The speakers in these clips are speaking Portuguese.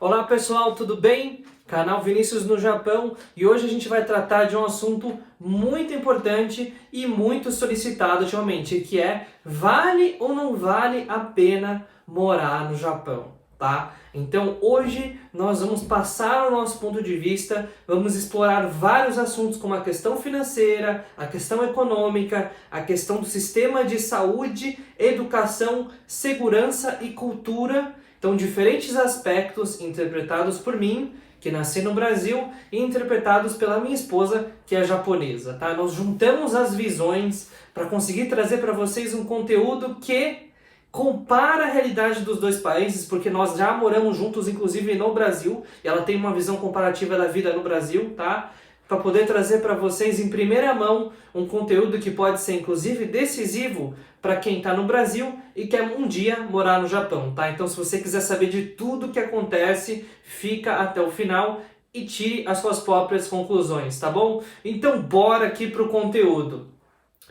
Olá pessoal, tudo bem? Canal Vinícius no Japão, e hoje a gente vai tratar de um assunto muito importante e muito solicitado ultimamente, que é: vale ou não vale a pena morar no Japão, tá? Então hoje nós vamos passar o nosso ponto de vista, vamos explorar vários assuntos como a questão financeira, a questão econômica, a questão do sistema de saúde, educação, segurança e cultura. Então, diferentes aspectos interpretados por mim, que nasci no Brasil, e interpretados pela minha esposa, que é japonesa, tá? Nós juntamos as visões para conseguir trazer para vocês um conteúdo que compara a realidade dos dois países, porque nós já moramos juntos, inclusive no Brasil, e ela tem uma visão comparativa da vida no Brasil, tá? Para poder trazer para vocês em primeira mão um conteúdo que pode ser inclusive decisivo para quem está no Brasil e quer um dia morar no Japão, tá? Então, se você quiser saber de tudo que acontece, fica até o final e tire as suas próprias conclusões, tá bom? Então, bora aqui pro conteúdo.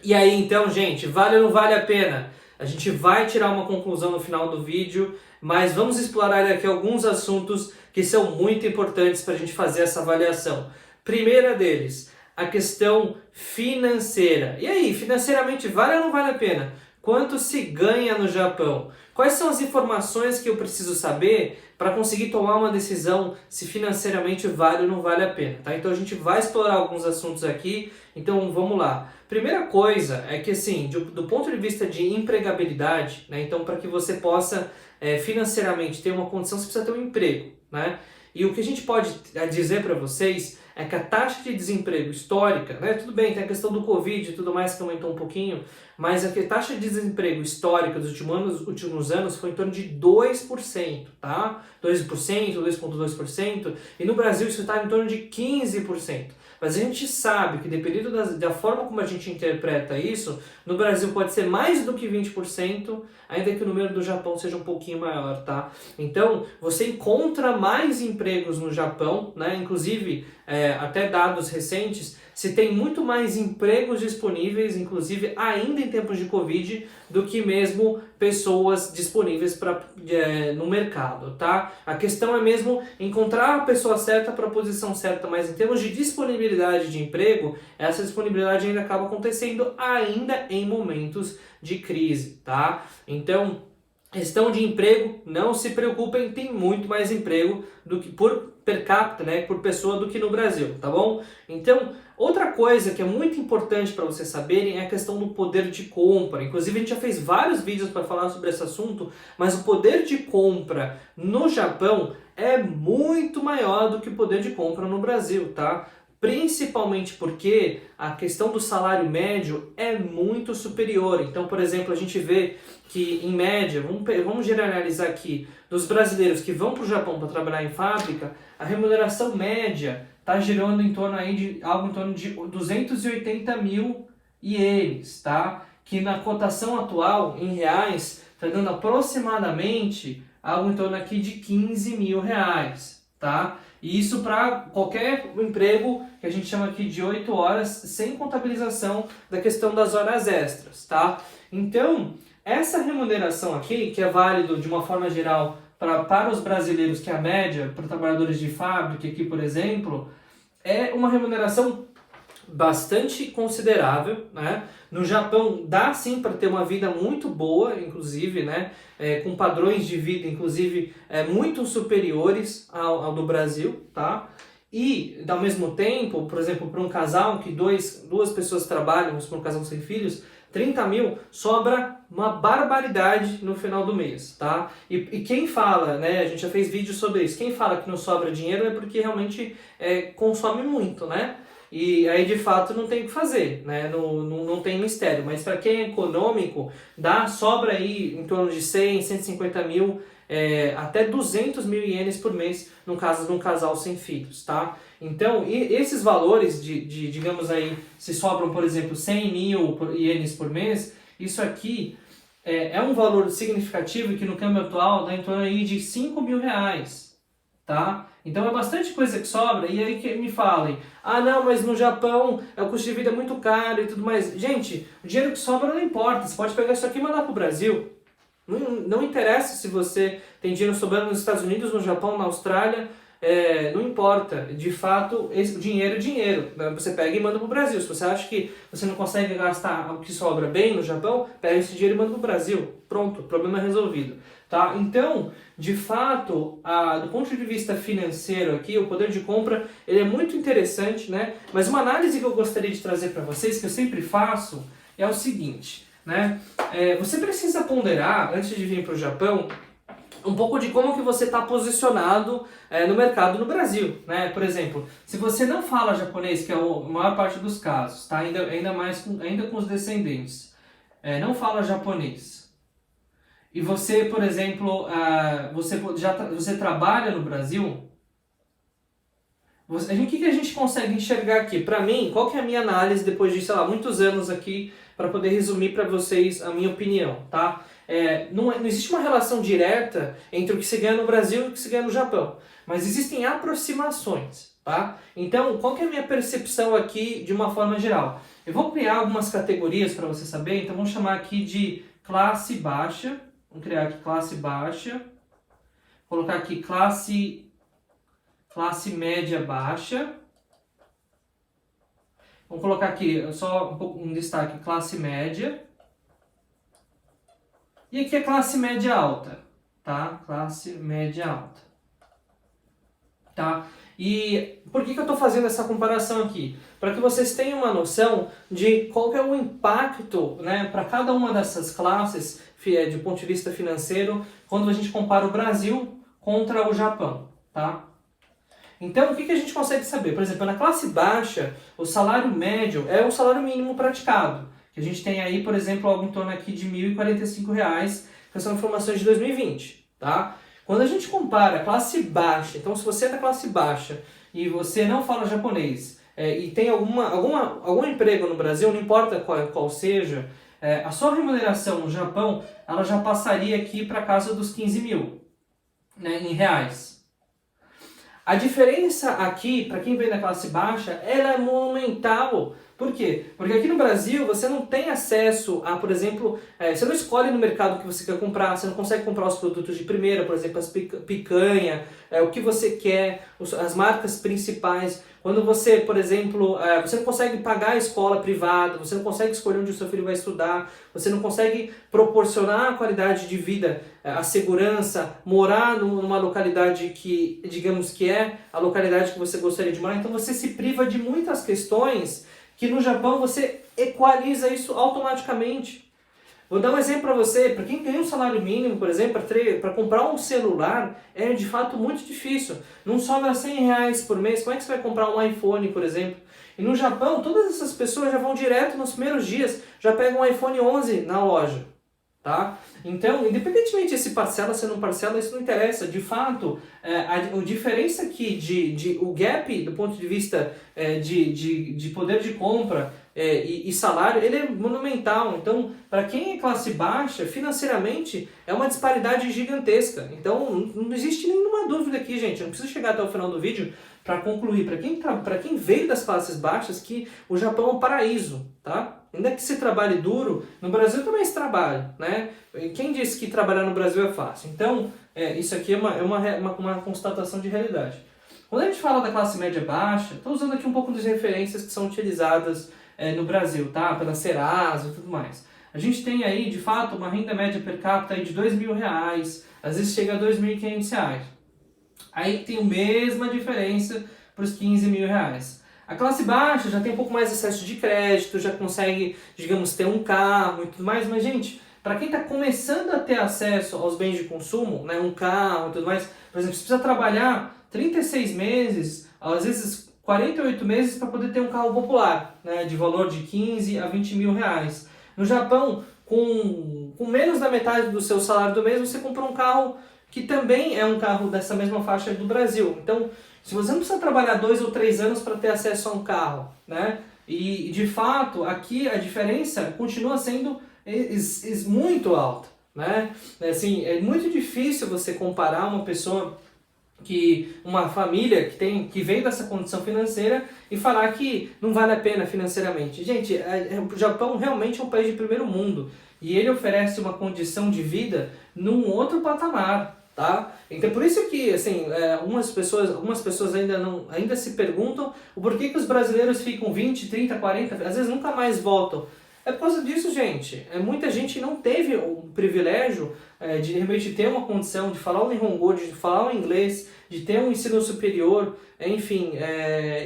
E aí, então, gente, vale ou não vale a pena? A gente vai tirar uma conclusão no final do vídeo, mas vamos explorar aqui alguns assuntos que são muito importantes para a gente fazer essa avaliação. Primeira deles, a questão financeira. E aí, financeiramente vale ou não vale a pena? Quanto se ganha no Japão? Quais são as informações que eu preciso saber para conseguir tomar uma decisão se financeiramente vale ou não vale a pena, tá? Então a gente vai explorar alguns assuntos aqui, então vamos lá. Primeira coisa é que, assim, do ponto de vista de empregabilidade, né? Então, para que você possa financeiramente ter uma condição, você precisa ter um emprego, né? E o que a gente pode dizer para vocês é que a taxa de desemprego histórica, né, tudo bem, tem a questão do Covid e tudo mais que aumentou um pouquinho, mas a taxa de desemprego histórica dos últimos anos foi em torno de 2%, tá? 2%, 2,2%, e no Brasil isso está em torno de 15%. Mas a gente sabe que, dependendo da forma como a gente interpreta isso, no Brasil pode ser mais do que 20%, ainda que o número do Japão seja um pouquinho maior, tá? Então, você encontra mais empregos no Japão, né? Inclusive, até dados recentes, se tem muito mais empregos disponíveis, inclusive ainda em tempos de Covid, do que mesmo pessoas disponíveis no mercado, tá? A questão é mesmo encontrar a pessoa certa para a posição certa, mas em termos de disponibilidade de emprego, essa disponibilidade ainda acaba acontecendo ainda em momentos de crise, tá? Então, questão de emprego, não se preocupem, tem muito mais emprego do que por per capita, né, por pessoa, do que no Brasil, tá bom? Então, outra coisa que é muito importante para vocês saberem é a questão do poder de compra. Inclusive, a gente já fez vários vídeos para falar sobre esse assunto, mas o poder de compra no Japão é muito maior do que o poder de compra no Brasil, tá? Principalmente porque a questão do salário médio é muito superior. Então, por exemplo, a gente vê que, em média, vamos generalizar aqui, dos brasileiros que vão para o Japão para trabalhar em fábrica, a remuneração média está girando em torno aí de algo em torno de 280 mil ienes, tá? Que na cotação atual, em reais, está dando aproximadamente algo em torno aqui de 15 mil reais, tá? E isso para qualquer emprego que a gente chama aqui de 8 horas, sem contabilização da questão das horas extras, tá? Então, essa remuneração aqui, que é válido de uma forma geral para os brasileiros, que é a média, para trabalhadores de fábrica aqui, por exemplo, é uma remuneração bastante considerável, né? No Japão dá sim para ter uma vida muito boa, inclusive, né? Com padrões de vida, inclusive, muito superiores ao do Brasil, tá? E, ao mesmo tempo, por exemplo, para um casal que duas pessoas trabalham, vamos para um casal sem filhos, 30 mil sobra uma barbaridade no final do mês, tá? E quem fala, né, a gente já fez vídeo sobre isso, quem fala que não sobra dinheiro é porque realmente consome muito, né? E aí, de fato, não tem o que fazer, né? Não tem mistério. Mas para quem é econômico, sobra aí em torno de 100, 150 mil, até 200 mil ienes por mês, no caso de um casal sem filhos, tá? Então, esses valores digamos aí, se sobram, por exemplo, 100 mil ienes por mês, isso aqui é um valor significativo que no câmbio atual dá em torno aí de 5 mil reais, tá? Então é bastante coisa que sobra, e aí que me falem, ah não, mas no Japão o custo de vida é muito caro e tudo mais. Gente, o dinheiro que sobra não importa, você pode pegar isso aqui e mandar pro Brasil, Não interessa se você tem dinheiro sobrando nos Estados Unidos, no Japão, na Austrália, não importa. De fato, esse dinheiro é dinheiro. Você pega e manda para o Brasil. Se você acha que você não consegue gastar o que sobra bem no Japão, pega esse dinheiro e manda para o Brasil. Pronto, problema resolvido. Tá? Então, de fato, do ponto de vista financeiro aqui, o poder de compra ele é muito interessante, né? Mas uma análise que eu gostaria de trazer para vocês, que eu sempre faço, é o seguinte, né? Você precisa ponderar, antes de vir para o Japão, um pouco de como que você está posicionado no mercado no Brasil, né? Por exemplo, se você não fala japonês, que é a maior parte dos casos, tá? Ainda com os descendentes, não fala japonês, e você, por exemplo, você trabalha no Brasil, o que a gente consegue enxergar aqui? Para mim, qual que é a minha análise depois de, sei lá, muitos anos aqui, para poder resumir para vocês a minha opinião, tá? Não existe uma relação direta entre o que se ganha no Brasil e o que se ganha no Japão, mas existem aproximações, tá? Então, qual que é a minha percepção aqui de uma forma geral? Eu vou criar algumas categorias para você saber, então vamos chamar aqui de classe baixa, vamos criar aqui classe baixa, colocar aqui classe média baixa, vamos colocar aqui só um destaque, classe média, e aqui é classe média alta, tá? Classe média alta, tá? E por que eu estou fazendo essa comparação aqui? Para que vocês tenham uma noção de qual que é o impacto, né, para cada uma dessas classes, de ponto de vista financeiro, quando a gente compara o Brasil contra o Japão, tá? Então, o que a gente consegue saber? Por exemplo, na classe baixa, o salário médio é o salário mínimo praticado, que a gente tem aí, por exemplo, algo em torno aqui de R$ 1.045, que são informações de 2020, tá? Quando a gente compara a classe baixa, então se você é da classe baixa e você não fala japonês e tem algum emprego no Brasil, não importa qual seja, a sua remuneração no Japão, ela já passaria aqui para casa dos 15 mil, né, em reais. A diferença aqui, para quem vem da classe baixa, ela é monumental. Por quê? Porque aqui no Brasil você não tem acesso a, por exemplo, você não escolhe no mercado o que você quer comprar, você não consegue comprar os produtos de primeira, por exemplo, as picanha, o que você quer, as marcas principais. Quando você, por exemplo, você não consegue pagar a escola privada, você não consegue escolher onde o seu filho vai estudar, você não consegue proporcionar a qualidade de vida, a segurança, morar numa localidade que, digamos que é a localidade que você gostaria de morar, então você se priva de muitas questões que no Japão você equaliza isso automaticamente. Vou dar um exemplo para você, para quem ganha um salário mínimo, por exemplo, para comprar um celular, é de fato muito difícil. Não sobra R$100 por mês, como é que você vai comprar um iPhone, por exemplo? E no Japão, todas essas pessoas já vão direto nos primeiros dias, já pegam um iPhone 11 na loja, tá? Então, independentemente se parcela, se não parcela, isso não interessa. De fato, a diferença aqui o gap do ponto de vista de poder de compra e salário, ele é monumental. Então, para quem é classe baixa, financeiramente, é uma disparidade gigantesca. Então, não existe nenhuma dúvida aqui, gente. Não precisa chegar até o final do vídeo para concluir. Para quem veio das classes baixas, que o Japão é um paraíso, tá? Ainda que se trabalhe duro, no Brasil também se trabalha, né? Quem disse que trabalhar no Brasil é fácil? Então, isso aqui é uma constatação de realidade. Quando a gente fala da classe média baixa, estou usando aqui um pouco das referências que são utilizadas no Brasil, tá? Pela Serasa e tudo mais. A gente tem aí, de fato, uma renda média per capita aí de R$2.000, às vezes chega a R$2.500. Aí tem a mesma diferença para os R$15.000. A classe baixa já tem um pouco mais de acesso de crédito, já consegue, digamos, ter um carro e tudo mais, mas, gente, para quem está começando a ter acesso aos bens de consumo, né, um carro e tudo mais, por exemplo, você precisa trabalhar 36 meses, às vezes 48 meses para poder ter um carro popular, né, de valor de 15 a 20 mil reais. No Japão, com menos da metade do seu salário do mês, você compra um carro que também é um carro dessa mesma faixa do Brasil. Então, se você não precisa trabalhar 2 ou 3 anos para ter acesso a um carro, né? E de fato, aqui a diferença continua sendo muito alta, né? Assim, é muito difícil você comparar uma pessoa que uma família que vem dessa condição financeira e falar que não vale a pena financeiramente. Gente, o Japão realmente é um país de primeiro mundo e ele oferece uma condição de vida num outro patamar, tá? Então por isso que assim, algumas pessoas ainda se perguntam o porquê que os brasileiros ficam 20, 30, 40, às vezes nunca mais voltam. É por causa disso, gente. Muita gente não teve o privilégio de repente ter uma condição de falar o Nihongo, de falar o inglês, de ter um ensino superior, enfim,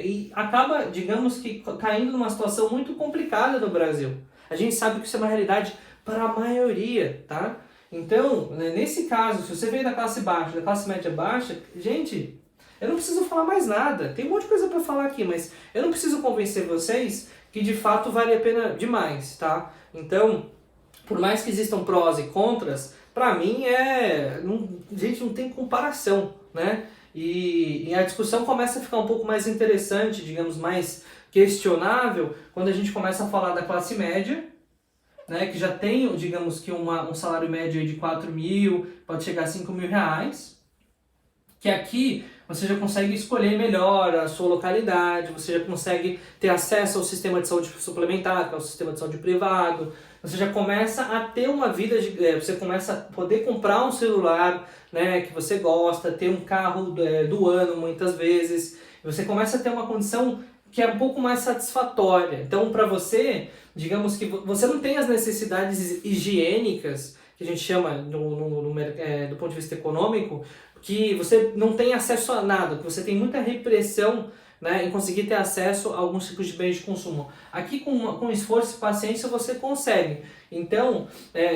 e acaba, digamos que, caindo numa situação muito complicada no Brasil. A gente sabe que isso é uma realidade para a maioria, tá? Então, nesse caso, se você veio da classe baixa, da classe média baixa, gente, eu não preciso falar mais nada. Tem um monte de coisa para falar aqui, mas eu não preciso convencer vocês que de fato vale a pena demais, tá? Então, por mais que existam prós e contras, pra mim gente, não tem comparação, né? E a discussão começa a ficar um pouco mais interessante, digamos, mais questionável, quando a gente começa a falar da classe média, né? Que já tem, digamos que um salário médio aí de 4 mil, pode chegar a 5 mil reais, que aqui você já consegue escolher melhor a sua localidade, você já consegue ter acesso ao sistema de saúde suplementar, que é o sistema de saúde privado, você já começa a ter uma vida, você começa a poder comprar um celular, né, que você gosta, ter um carro do ano muitas vezes, você começa a ter uma condição que é um pouco mais satisfatória. Então para você, digamos que você não tem as necessidades higiênicas, que a gente chama do ponto de vista econômico, que você não tem acesso a nada, que você tem muita repressão, né, em conseguir ter acesso a alguns tipos de bens de consumo. Aqui com esforço e paciência você consegue. Então,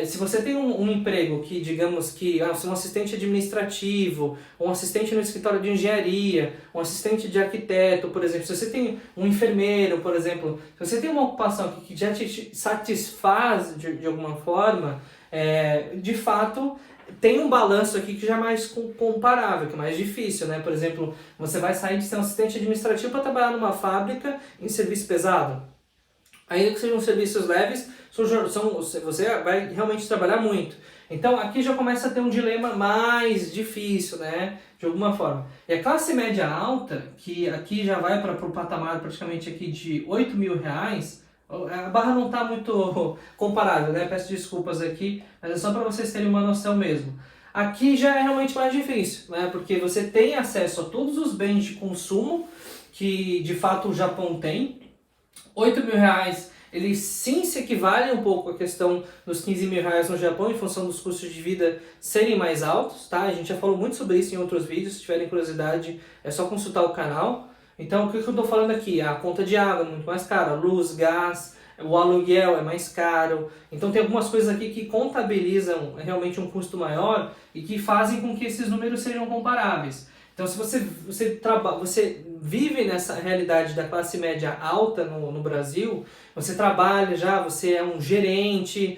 se você tem um emprego que, digamos que, você é um assistente administrativo, um assistente no escritório de engenharia, um assistente de arquiteto, por exemplo, se você tem um enfermeiro, por exemplo, se você tem uma ocupação que já te satisfaz de alguma forma, de fato, tem um balanço aqui que já é mais comparável, que é mais difícil, né? Por exemplo, você vai sair de ser um assistente administrativo para trabalhar numa fábrica em serviço pesado. Ainda que sejam serviços leves, você vai realmente trabalhar muito. Então aqui já começa a ter um dilema mais difícil, né? De alguma forma. E a classe média alta, que aqui já vai para o patamar praticamente aqui de 8 mil reais, a barra não está muito comparável, né? Peço desculpas aqui, mas é só para vocês terem uma noção mesmo. Aqui já é realmente mais difícil, né? Porque você tem acesso a todos os bens de consumo que de fato o Japão tem. 8 mil reais, eles sim se equivalem um pouco à questão dos 15 mil reais no Japão, em função dos custos de vida serem mais altos, tá? A gente já falou muito sobre isso em outros vídeos, se tiverem curiosidade é só consultar o canal. Então, o que eu estou falando aqui? A conta de água é muito mais cara, luz, gás, o aluguel é mais caro. Então, tem algumas coisas aqui que contabilizam realmente um custo maior e que fazem com que esses números sejam comparáveis. Então, se você vive nessa realidade da classe média alta no Brasil, você trabalha já, você é um gerente,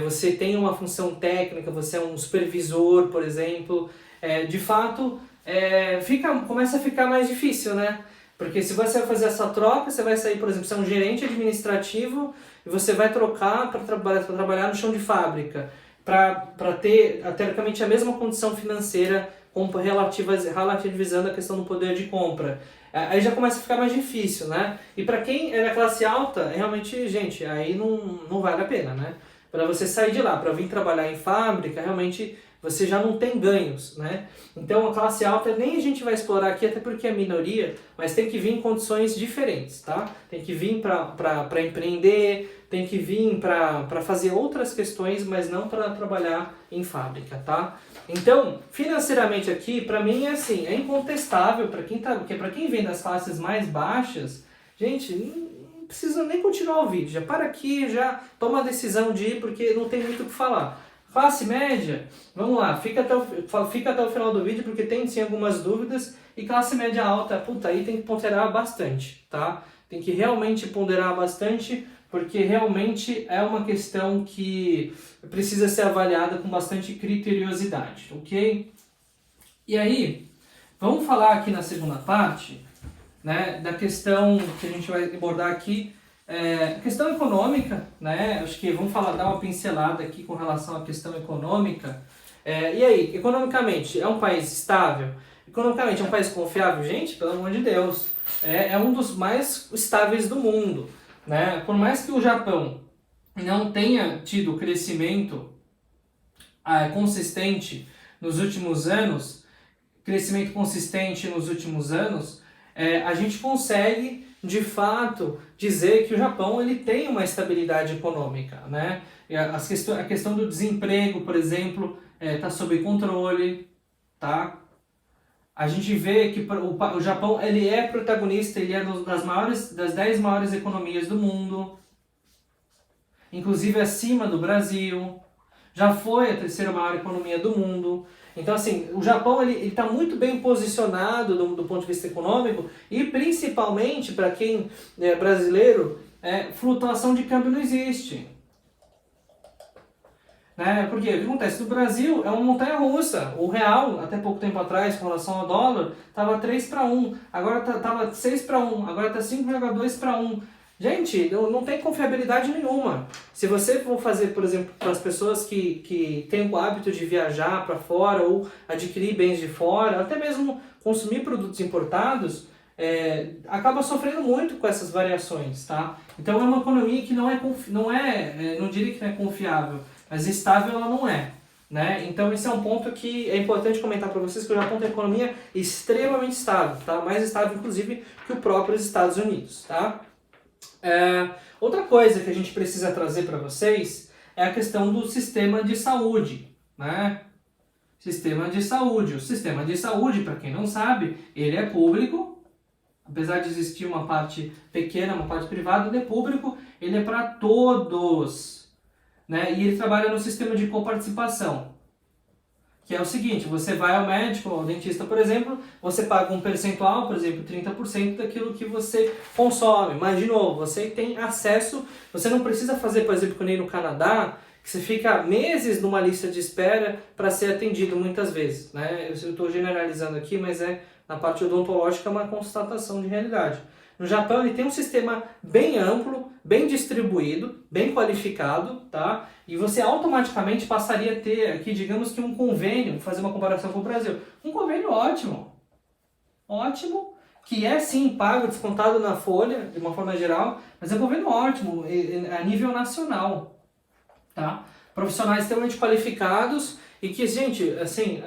você tem uma função técnica, você é um supervisor, por exemplo, de fato, começa a ficar mais difícil, né? Porque se você vai fazer essa troca, você vai sair, por exemplo, você é um gerente administrativo e você vai trocar para trabalhar no chão de fábrica, para ter, teoricamente, a mesma condição financeira relativizando a questão do poder de compra. Aí já começa a ficar mais difícil, né? E para quem é da classe alta, realmente, gente, aí não vale a pena, né? Para você sair de lá, para vir trabalhar em fábrica, realmente você já não tem ganhos, né? Então a classe alta nem a gente vai explorar aqui, até porque é minoria, mas tem que vir em condições diferentes, tá? Tem que vir para empreender, tem que vir para fazer outras questões, mas não para trabalhar em fábrica, tá? Então, financeiramente aqui, para mim é assim, é incontestável, para quem vem das classes mais baixas, gente, não precisa nem continuar o vídeo, já para aqui, já toma a decisão de ir, porque não tem muito o que falar. Classe média, vamos lá, fica até o final do vídeo, porque tem sim algumas dúvidas, e classe média alta, puta, aí tem que ponderar bastante, tá? Tem que realmente ponderar bastante, porque realmente é uma questão que precisa ser avaliada com bastante criteriosidade, ok? E aí, vamos falar aqui na segunda parte, né, da questão que a gente vai abordar aqui, questão econômica, né? Acho que vamos dar uma pincelada aqui com relação à questão econômica. E aí, economicamente, é um país estável? Economicamente é um país confiável? Gente, pelo amor de Deus, é um dos mais estáveis do mundo, né? Por mais que o Japão não tenha tido crescimento consistente nos últimos anos, a gente consegue, de fato, dizer que o Japão ele tem uma estabilidade econômica, né? A questão do desemprego, por exemplo, está sob controle, tá? A gente vê que o Japão ele é protagonista, ele é das 10 maiores economias do mundo, inclusive acima do Brasil, já foi a terceira maior economia do mundo. Então, assim, o Japão ele está muito bem posicionado do ponto de vista econômico e, principalmente, para quem é brasileiro, flutuação de câmbio não existe. Né? Porque o que acontece? No Brasil é uma montanha-russa. O real, até pouco tempo atrás, com relação ao dólar, estava 3-1. Agora estava 6-1. Agora está 5,2-1. Gente, não tem confiabilidade nenhuma. Se você for fazer, por exemplo, para as pessoas que têm o hábito de viajar para fora ou adquirir bens de fora, até mesmo consumir produtos importados, acaba sofrendo muito com essas variações, tá? Então é uma economia que não diria que não é confiável, mas estável ela não é. Né? Então esse é um ponto que é importante comentar para vocês, que o Japão tem uma economia extremamente estável, tá? Mais estável inclusive que o próprio Estados Unidos, tá? Outra coisa que a gente precisa trazer para vocês é a questão do sistema de saúde, né? Sistema de saúde. O sistema de saúde, para quem não sabe, ele é público, apesar de existir uma parte pequena, uma parte privada, ele é público, ele é para todos, né? E ele trabalha no sistema de coparticipação. Que é o seguinte, você vai ao médico, ao dentista, por exemplo, você paga um percentual, por exemplo, 30% daquilo que você consome. Mas, de novo, você tem acesso, você não precisa fazer, por exemplo, nem no Canadá, que você fica meses numa lista de espera para ser atendido muitas vezes. Né? Eu estou generalizando aqui, mas na parte odontológica é uma constatação de realidade. No Japão ele tem um sistema bem amplo, bem distribuído, bem qualificado, tá? E você automaticamente passaria a ter aqui, digamos que um convênio, fazer uma comparação com o Brasil, um convênio ótimo, que é sim pago, descontado na folha, de uma forma geral, mas é um convênio ótimo, a nível nacional, tá? Profissionais extremamente qualificados e que, gente, assim,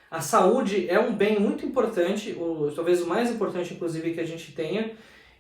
a saúde é um bem muito importante, talvez o mais importante, inclusive, que a gente tenha,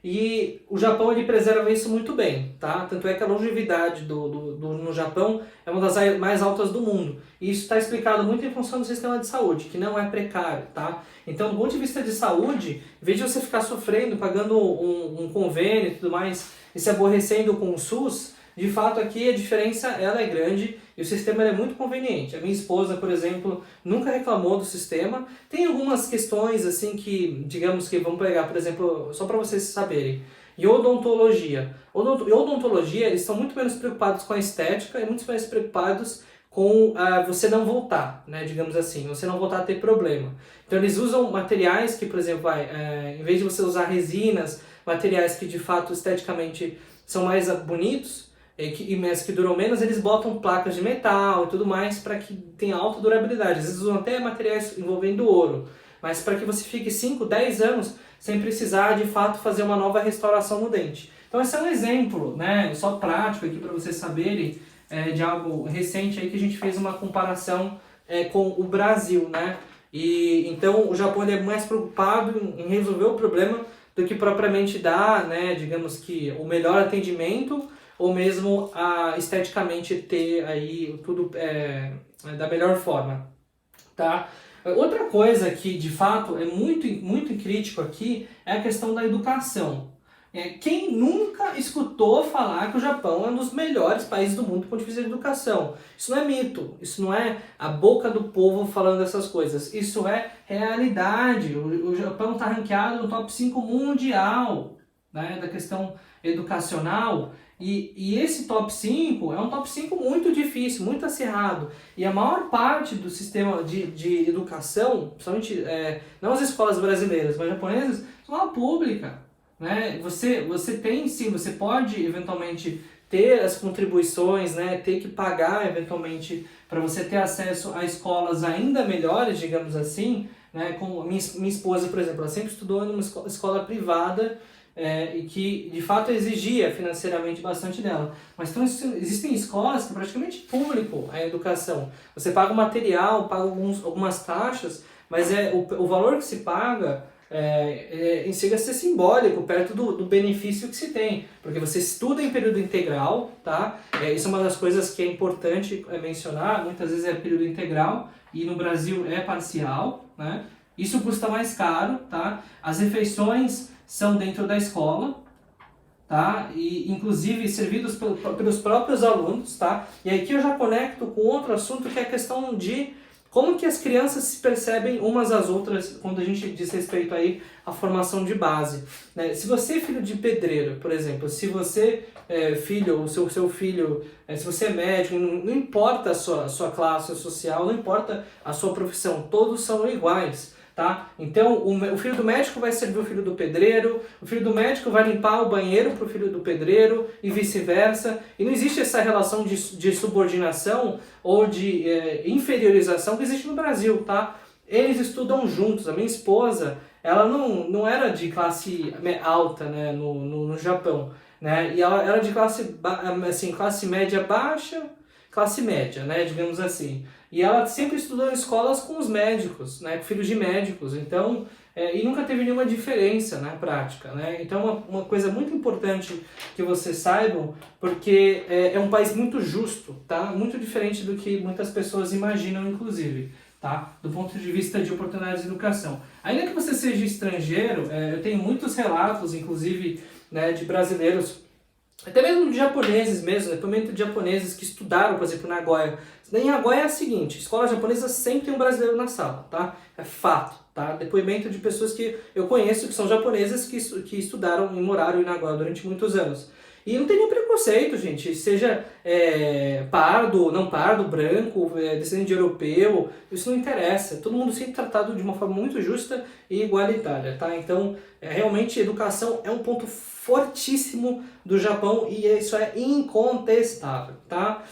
e o Japão ele preserva isso muito bem, tá? Tanto é que a longevidade no Japão é uma das mais altas do mundo. E isso está explicado muito em função do sistema de saúde, que não é precário, tá? Então, do ponto de vista de saúde, em vez de você ficar sofrendo, pagando um convênio e tudo mais, e se aborrecendo com o SUS, de fato aqui a diferença ela é grande e o sistema é muito conveniente. A minha esposa, por exemplo, nunca reclamou do sistema. Tem algumas questões assim que, digamos que vamos pegar, por exemplo, só para vocês saberem. E odontologia. Odontologia, eles estão muito menos preocupados com a estética e muito menos preocupados com você não voltar, né, digamos assim, você não voltar a ter problema. Então eles usam materiais que, por exemplo, em vez de você usar resinas, materiais que de fato esteticamente são mais bonitos, mas que duram menos, eles botam placas de metal e tudo mais para que tenha alta durabilidade. Às vezes usam até materiais envolvendo ouro, mas para que você fique 5, 10 anos sem precisar de fato fazer uma nova restauração no dente. Então esse é um exemplo, né, só prático aqui para vocês saberem de algo recente aí que a gente fez uma comparação com o Brasil, né? E então o Japão ele é mais preocupado em resolver o problema do que propriamente dar, né, digamos que o melhor atendimento ou mesmo esteticamente ter aí tudo da melhor forma, tá? Outra coisa que de fato é muito, muito crítico aqui é a questão da educação. Quem nunca escutou falar que o Japão é um dos melhores países do mundo do ponto de vista de educação? Isso não é mito, isso não é a boca do povo falando essas coisas, isso é realidade. O Japão está ranqueado no top 5 mundial, né, da questão educacional. E esse top 5 é um top 5 muito difícil, muito acirrado. E a maior parte do sistema de educação, principalmente não as escolas brasileiras, mas japonesas, são uma pública. Né? Você tem sim, você pode eventualmente ter as contribuições, né? Ter que pagar eventualmente para você ter acesso a escolas ainda melhores, digamos assim, né? Com minha esposa, por exemplo, ela sempre estudou numa escola privada, e que de fato exigia financeiramente bastante dela. Mas então, existem escolas que praticamente público a educação. Você paga o material, paga algumas taxas, mas o valor que se paga chega a ser simbólico perto do benefício que se tem, porque você estuda em período integral, tá? Isso é uma das coisas que é importante mencionar, muitas vezes é período integral e no Brasil é parcial, né? Isso custa mais caro, tá? As refeições são dentro da escola, tá? E inclusive servidos pelos próprios alunos, tá? E aqui eu já conecto com outro assunto que é a questão de como que as crianças se percebem umas às outras quando a gente diz respeito aí à formação de base, né? Se você é filho de pedreiro, por exemplo, se você é filho, ou seu filho, se você é médico, não importa a sua classe social, não importa a sua profissão, todos são iguais. Tá? Então, o filho do médico vai servir o filho do pedreiro, o filho do médico vai limpar o banheiro para o filho do pedreiro e vice-versa. E não existe essa relação de subordinação ou de inferiorização que existe no Brasil, tá? Eles estudam juntos. A minha esposa, ela não era de classe alta, né, no Japão, né? E ela era de classe média baixa, classe média, né, digamos assim. E ela sempre estudou em escolas com os médicos, né, com filhos de médicos, então, e nunca teve nenhuma diferença na prática, né? Então, uma coisa muito importante que vocês saibam, porque é um país muito justo, tá? Muito diferente do que muitas pessoas imaginam, inclusive, tá? Do ponto de vista de oportunidades de educação. Ainda que você seja estrangeiro, eu tenho muitos relatos, inclusive, né, de brasileiros, até mesmo de japoneses mesmo, depoimento de japoneses que estudaram, por exemplo, na Nagoya. Em Nagoya é a seguinte, escola japonesa sempre tem um brasileiro na sala, tá? É fato, tá? Depoimento de pessoas que eu conheço que são japonesas que estudaram e moraram em Nagoya durante muitos anos. E não tem nenhum preconceito, gente, seja pardo, não pardo, branco, descendente de europeu, isso não interessa. Todo mundo sempre tratado de uma forma muito justa e igualitária, tá? Então, realmente, educação é um ponto fortíssimo do Japão e isso é incontestável, tá?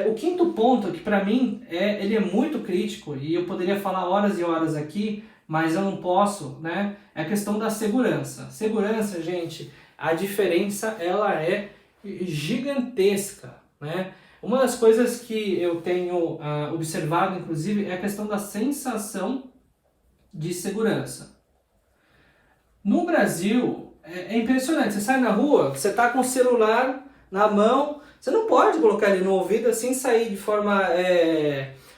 O quinto ponto, que para mim ele é muito crítico e eu poderia falar horas e horas aqui, mas eu não posso, né? É a questão da segurança. Segurança, gente, a diferença ela é gigantesca, né? Uma das coisas que eu tenho observado, inclusive, é a questão da sensação de segurança. No Brasil, é impressionante. Você sai na rua, você está com o celular na mão, você não pode colocar ele no ouvido assim e sair de forma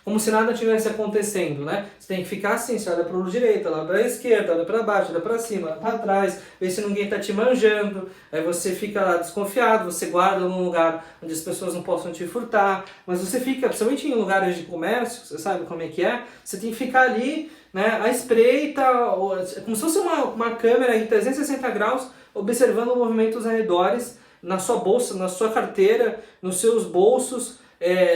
como se nada tivesse acontecendo, né? Você tem que ficar assim, você olha para o direito, olha para a esquerda, olha para baixo, olha para cima, olha para trás, vê se ninguém está te manjando, aí você fica lá desconfiado, você guarda num lugar onde as pessoas não possam te furtar, mas você fica, principalmente em lugares de comércio, você sabe como é que é, você tem que ficar ali, né, à espreita, como se fosse uma câmera em 360 graus, observando movimentos arredores, na sua bolsa, na sua carteira, nos seus bolsos,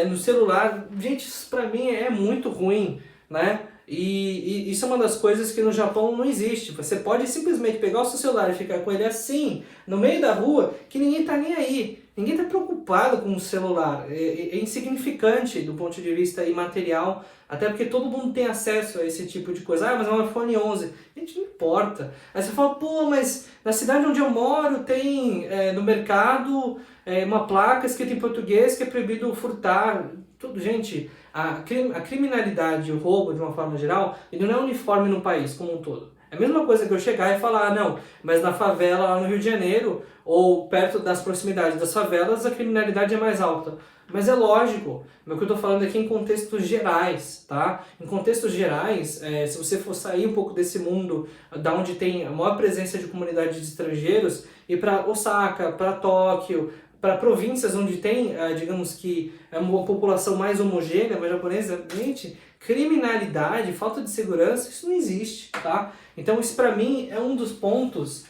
no celular. Gente, isso pra mim é muito ruim, né? E isso é uma das coisas que no Japão não existe. Você pode simplesmente pegar o seu celular e ficar com ele assim, no meio da rua, que ninguém tá nem aí. Ninguém tá preocupado com o celular. É insignificante do ponto de vista imaterial, até porque todo mundo tem acesso a esse tipo de coisa. Ah, mas é um iPhone 11. Gente, não importa. Aí você fala, pô, mas na cidade onde eu moro tem no mercado uma placa escrita em português que é proibido furtar. Tudo, gente, a criminalidade, o roubo de uma forma geral, ele não é uniforme no país como um todo. É a mesma coisa que eu chegar e falar, não, mas na favela lá no Rio de Janeiro, ou perto das proximidades das favelas, a criminalidade é mais alta. Mas é lógico, o que eu estou falando aqui em contextos gerais, tá? Em contextos gerais, se você for sair um pouco desse mundo, da onde tem a maior presença de comunidades de estrangeiros, ir para Osaka, para Tóquio, para províncias onde tem, digamos que, uma população mais homogênea, mais japonesa, gente, criminalidade, falta de segurança, isso não existe, tá? Então isso para mim é um dos pontos,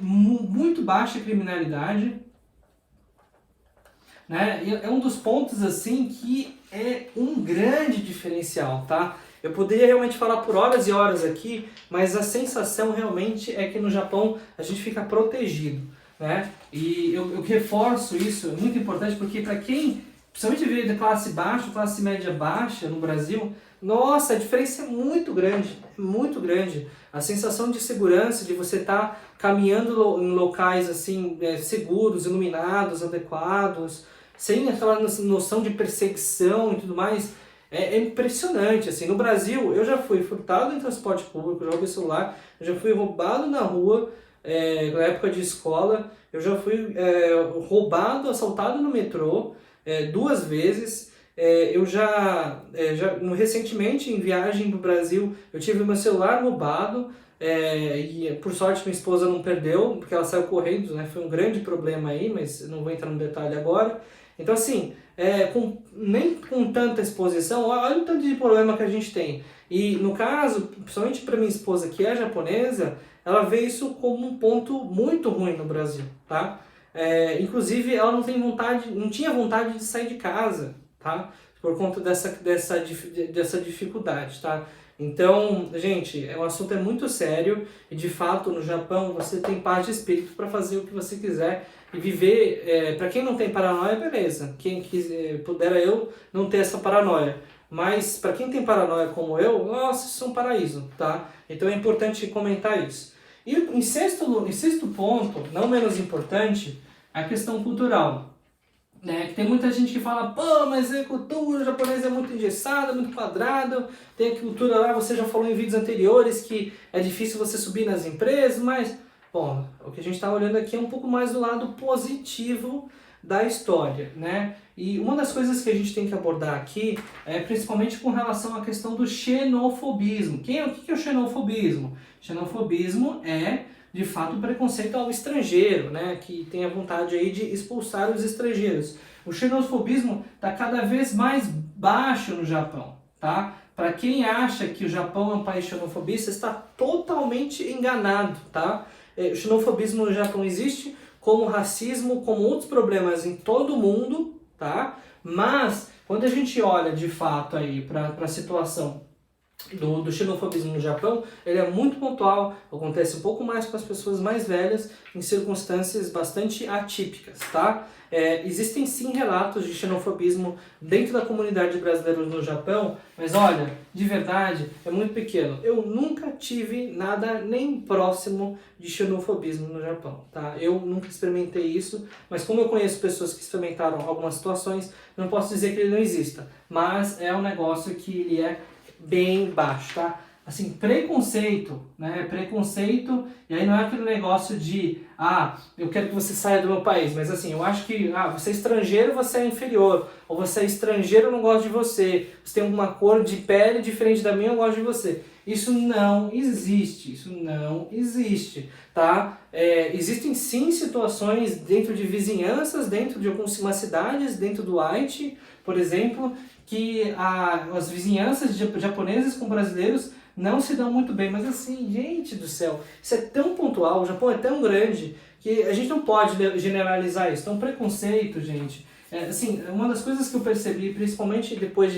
muito baixa criminalidade, né? E é um dos pontos assim que é um grande diferencial, tá? Eu poderia realmente falar por horas e horas aqui, mas a sensação realmente é que no Japão a gente fica protegido, né? E eu reforço isso, é muito importante porque para quem, principalmente veio da classe baixa, classe média baixa no Brasil, nossa, a diferença é muito grande, é muito grande. A sensação de segurança, de você estar caminhando em locais assim, seguros, iluminados, adequados, sem aquela noção de perseguição e tudo mais, é impressionante. Assim, no Brasil, eu já fui furtado em transporte público, já roubei celular, eu já fui roubado na rua, na época de escola, eu já fui roubado, assaltado no metrô 2 vezes. Recentemente, em viagem para o Brasil, eu tive meu celular roubado, e por sorte minha esposa não perdeu, porque ela saiu correndo, né? Foi um grande problema aí, mas não vou entrar no detalhe agora. Então assim, nem com tanta exposição, olha o tanto de problema que a gente tem. E no caso, principalmente para minha esposa que é japonesa, ela vê isso como um ponto muito ruim no Brasil, tá? Inclusive ela não tinha vontade de sair de casa, tá? Por conta dessa dificuldade, tá? Então, gente, o assunto é muito sério e de fato no Japão você tem paz de espírito para fazer o que você quiser e viver. Para quem não tem paranoia, beleza. Quem pudera eu não ter essa paranoia. Mas para quem tem paranoia como eu, nossa, isso é um paraíso, tá? Então é importante comentar isso. E em sexto ponto, não menos importante, a questão cultural. Né? Que tem muita gente que fala, pô, mas a cultura japonesa é muito engessada, muito quadrada, tem a cultura lá, você já falou em vídeos anteriores que é difícil você subir nas empresas, mas, bom, o que a gente está olhando aqui é um pouco mais do lado positivo da história, né? E uma das coisas que a gente tem que abordar aqui é principalmente com relação à questão do xenofobismo. O que é o xenofobismo? Xenofobismo é de fato preconceito ao estrangeiro, né, que tem a vontade aí de expulsar os estrangeiros. O xenofobismo está cada vez mais baixo no Japão, tá? Para quem acha que o Japão é um país xenofobista, está totalmente enganado, tá? O xenofobismo no Japão existe como racismo, como outros problemas em todo o mundo, tá? Mas quando a gente olha de fato aí para a situação do xenofobismo no Japão, ele é muito pontual, acontece um pouco mais com as pessoas mais velhas, em circunstâncias bastante atípicas, tá? Existem sim relatos de xenofobismo dentro da comunidade brasileira no Japão, mas olha, de verdade, é muito pequeno. Eu nunca tive nada nem próximo de xenofobismo no Japão, tá? Eu nunca experimentei isso, mas como eu conheço pessoas que experimentaram algumas situações, não posso dizer que ele não exista, mas é um negócio que ele é bem baixo, tá? Assim, preconceito, né? Preconceito, e aí não é aquele negócio de, eu quero que você saia do meu país, mas assim, eu acho que, você é estrangeiro, você é inferior, ou você é estrangeiro, eu não gosto de você, você tem alguma cor de pele diferente da minha, eu gosto de você. Isso não existe, tá? Existem sim situações dentro de vizinhanças, dentro de algumas cidades, dentro do Aichi, por exemplo, que as vizinhanças japonesas com brasileiros não se dão muito bem. Mas assim, gente do céu, isso é tão pontual, o Japão é tão grande, que a gente não pode generalizar isso. Então, preconceito, gente, assim, uma das coisas que eu percebi, principalmente depois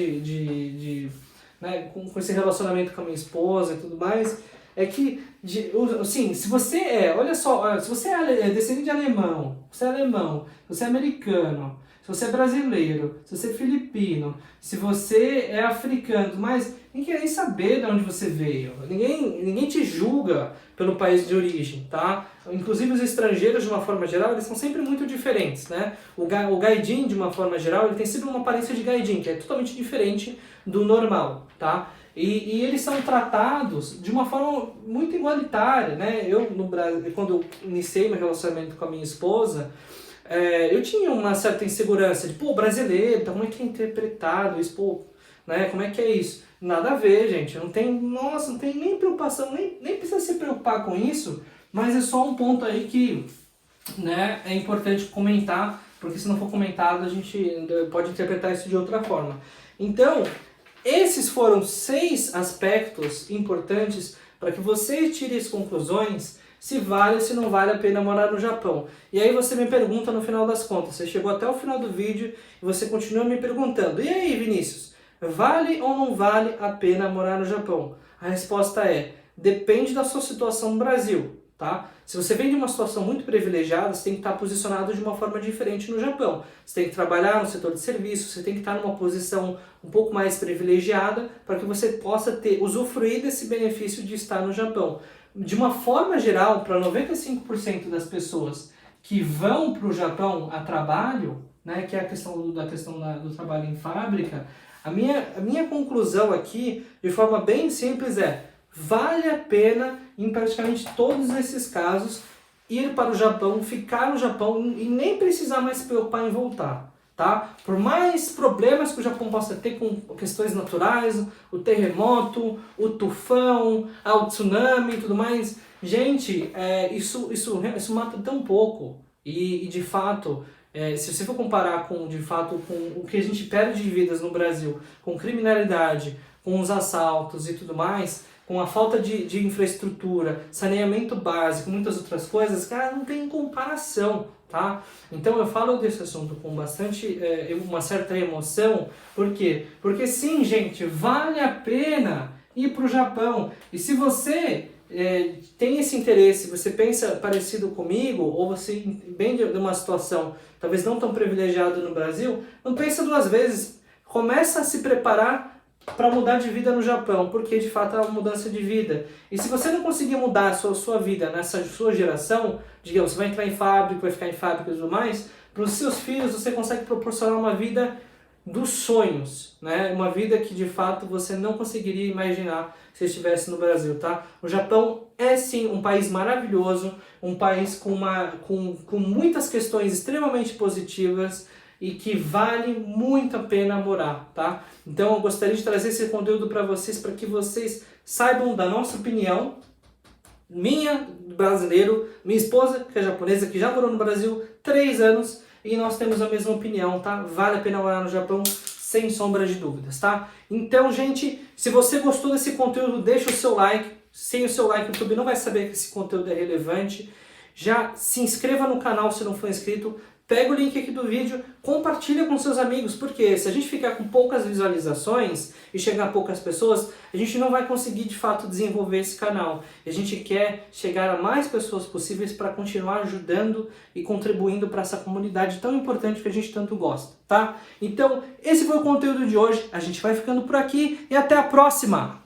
né, com esse relacionamento com a minha esposa e tudo mais, é que, assim, se você olha só, se você é descendente de alemão, você é americano, se você é brasileiro, se você é filipino, se você é africano, mas ninguém quer nem saber de onde você veio. Ninguém te julga pelo país de origem, tá? Inclusive os estrangeiros, de uma forma geral, eles são sempre muito diferentes, né? O gaijin, de uma forma geral, ele tem sempre uma aparência de gaijin, que é totalmente diferente do normal, tá? E eles são tratados de uma forma muito igualitária, né? Eu, no Brasil, quando eu iniciei meu relacionamento com a minha esposa, eu tinha uma certa insegurança de, brasileiro, então como é que é interpretado isso, né, como é que é isso? Nada a ver, gente, não tem nem preocupação, nem precisa se preocupar com isso, mas é só um ponto aí que, né, é importante comentar, porque se não for comentado a gente pode interpretar isso de outra forma. Então, esses foram 6 aspectos importantes para que você tire as conclusões se vale ou se não vale a pena morar no Japão. E aí você me pergunta no final das contas, você chegou até o final do vídeo e você continua me perguntando, e aí Vinícius, vale ou não vale a pena morar no Japão? A resposta é, depende da sua situação no Brasil, tá? Se você vem de uma situação muito privilegiada, você tem que estar posicionado de uma forma diferente no Japão. Você tem que trabalhar no setor de serviço, você tem que estar numa posição um pouco mais privilegiada para que você possa usufruir desse benefício de estar no Japão. De uma forma geral, para 95% das pessoas que vão para o Japão a trabalho, né, que é a questão do trabalho em fábrica, a minha conclusão aqui, de forma bem simples, vale a pena, em praticamente todos esses casos, ir para o Japão, ficar no Japão e nem precisar mais se preocupar em voltar. Tá? Por mais problemas que o Japão possa ter com questões naturais, o terremoto, o tufão, o tsunami e tudo mais, gente, isso mata tão pouco. E de fato, se você for comparar com o que a gente perde de vidas no Brasil, com criminalidade, com os assaltos e tudo mais, com a falta de infraestrutura, saneamento básico, muitas outras coisas, cara, não tem comparação, tá? Então eu falo desse assunto com uma certa emoção, por quê? Porque sim, gente, vale a pena ir para o Japão. E se você tem esse interesse, você pensa parecido comigo, ou você vem de uma situação talvez não tão privilegiada no Brasil, não pensa duas vezes, começa a se preparar para mudar de vida no Japão, porque de fato é uma mudança de vida. E se você não conseguir mudar a sua vida nessa sua geração, digamos, você vai entrar em fábrica, vai ficar em fábrica e tudo mais, para os seus filhos você consegue proporcionar uma vida dos sonhos, né? Uma vida que de fato você não conseguiria imaginar se estivesse no Brasil, tá? O Japão é sim um país maravilhoso, um país com muitas questões extremamente positivas e que vale muito a pena morar, tá? Então eu gostaria de trazer esse conteúdo para que vocês saibam da nossa opinião, minha, brasileiro, minha esposa, que é japonesa, que já morou no Brasil 3 anos, e nós temos a mesma opinião, tá? Vale a pena morar no Japão, sem sombra de dúvidas, tá? Então, gente, se você gostou desse conteúdo, deixa o seu like. Sem o seu like, o YouTube não vai saber que esse conteúdo é relevante. Já se inscreva no canal se não for inscrito. Pega o link aqui do vídeo, compartilha com seus amigos, porque se a gente ficar com poucas visualizações e chegar a poucas pessoas, a gente não vai conseguir de fato desenvolver esse canal. A gente quer chegar a mais pessoas possíveis para continuar ajudando e contribuindo para essa comunidade tão importante que a gente tanto gosta, tá? Então, esse foi o conteúdo de hoje, a gente vai ficando por aqui e até a próxima!